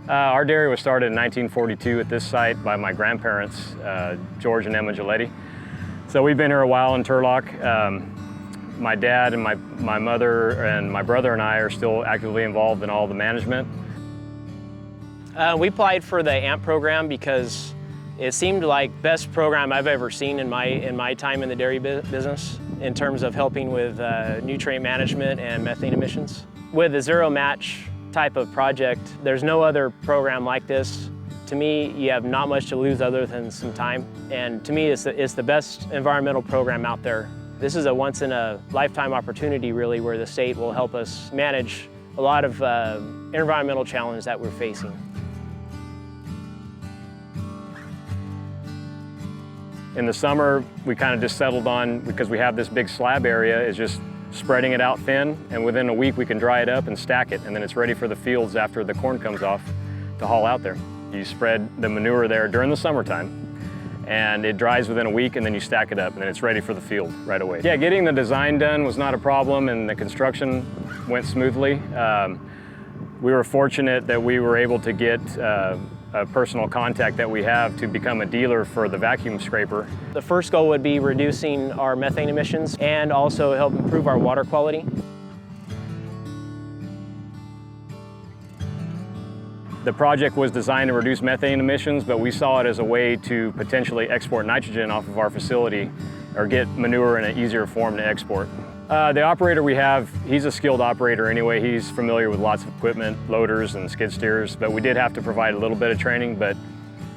Our dairy was started in 1942 at this site by my grandparents, George and Emma Gioletti. So we've been here a while in Turlock. My dad and my mother and my brother and I are still actively involved in all the management. We applied for the AMMP program because it seemed like the best program I've ever seen in my time in the dairy business in terms of helping with nutrient management and methane emissions. With a zero match type of project, there's no other program like this. To me, you have not much to lose other than some time. And to me, it's the best environmental program out there. This is a once-in-a-lifetime opportunity, really, where the state will help us manage a lot of environmental challenges that we're facing. In the summer, we kind of just settled on, because we have this big slab area, is just spreading it out thin, and within a week we can dry it up and stack it, and then it's ready for the fields after the corn comes off to haul out there. You spread the manure there during the summertime, and it dries within a week, and then you stack it up, and then it's ready for the field right away. Yeah, getting the design done was not a problem, and the construction went smoothly. We were fortunate that we were able to get a personal contact that we have to become a dealer for the vacuum scraper. The first goal would be reducing our methane emissions and also help improve our water quality. The project was designed to reduce methane emissions, but we saw it as a way to potentially export nitrogen off of our facility or get manure in an easier form to export. The operator we have, he's a skilled operator anyway. He's familiar with lots of equipment, loaders and skid steers, but we did have to provide a little bit of training, but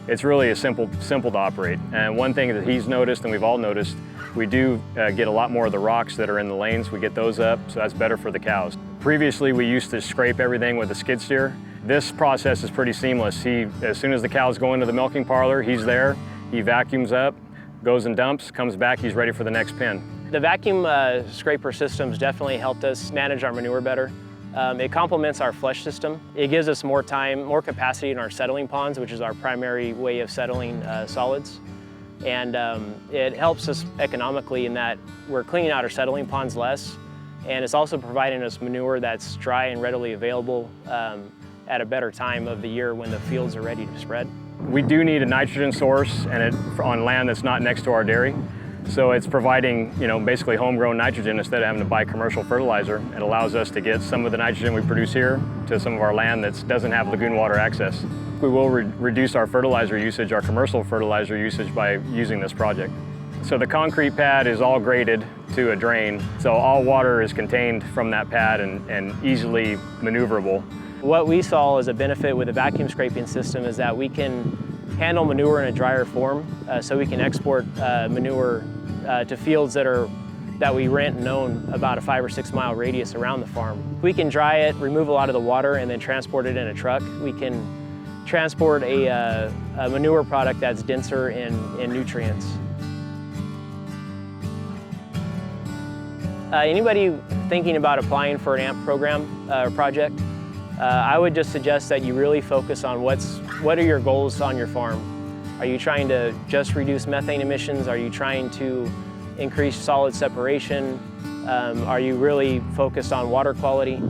it's really simple to operate. And one thing that he's noticed, and we've all noticed, we do get a lot more of the rocks that are in the lanes. We get those up, so that's better for the cows. Previously, we used to scrape everything with a skid steer. This process is pretty seamless. As soon as the cows go into the milking parlor, he's there, he vacuums up, goes and dumps, comes back, he's ready for the next pen. The vacuum scraper systems definitely helped us manage our manure better. It complements our flush system. It gives us more time, more capacity in our settling ponds, which is our primary way of settling solids. And it helps us economically in that we're cleaning out our settling ponds less, and it's also providing us manure that's dry and readily available at a better time of the year when the fields are ready to spread. We do need a nitrogen source on land that's not next to our dairy. So it's providing, basically homegrown nitrogen instead of having to buy commercial fertilizer. It allows us to get some of the nitrogen we produce here to some of our land that doesn't have lagoon water access. We will reduce our fertilizer usage, our commercial fertilizer usage, by using this project. So the concrete pad is all graded to a drain, so all water is contained from that pad and easily maneuverable. What we saw as a benefit with the vacuum scraping system is that we can handle manure in a drier form, so we can export manure to fields that we rent and own about a 5 or 6 mile radius around the farm. We can dry it, remove a lot of the water, and then transport it in a truck. We can transport a manure product that's denser in nutrients. Anybody thinking about applying for an AMP program or project, I would just suggest that you really focus on what are your goals on your farm. Are you trying to just reduce methane emissions? Are you trying to increase solid separation? Are you really focused on water quality?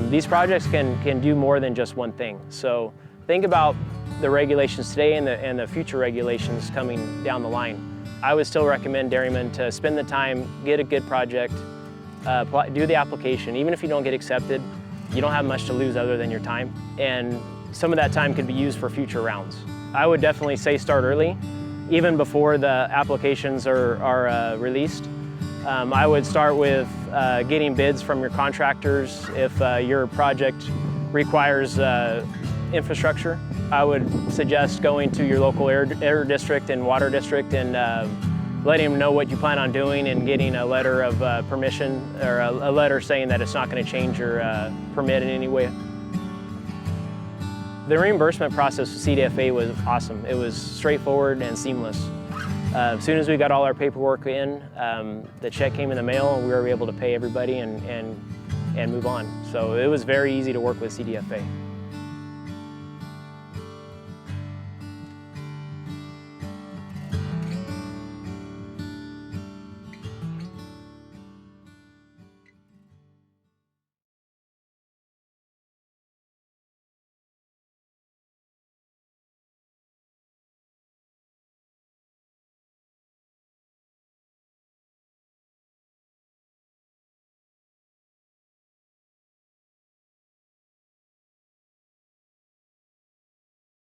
These projects can do more than just one thing. So think about the regulations today and the future regulations coming down the line. I would still recommend dairymen to spend the time, get a good project, do the application. Even if you don't get accepted, you don't have much to lose other than your time, and some of that time could be used for future rounds. I would definitely say start early, even before the applications are released. I would start with getting bids from your contractors if your project requires infrastructure. I would suggest going to your local air district and water district and letting them know what you plan on doing and getting a letter of permission, or a letter saying that it's not going to change your permit in any way. The reimbursement process with CDFA was awesome. It was straightforward and seamless. As soon as we got all our paperwork in, the check came in the mail and we were able to pay everybody and move on. So it was very easy to work with CDFA.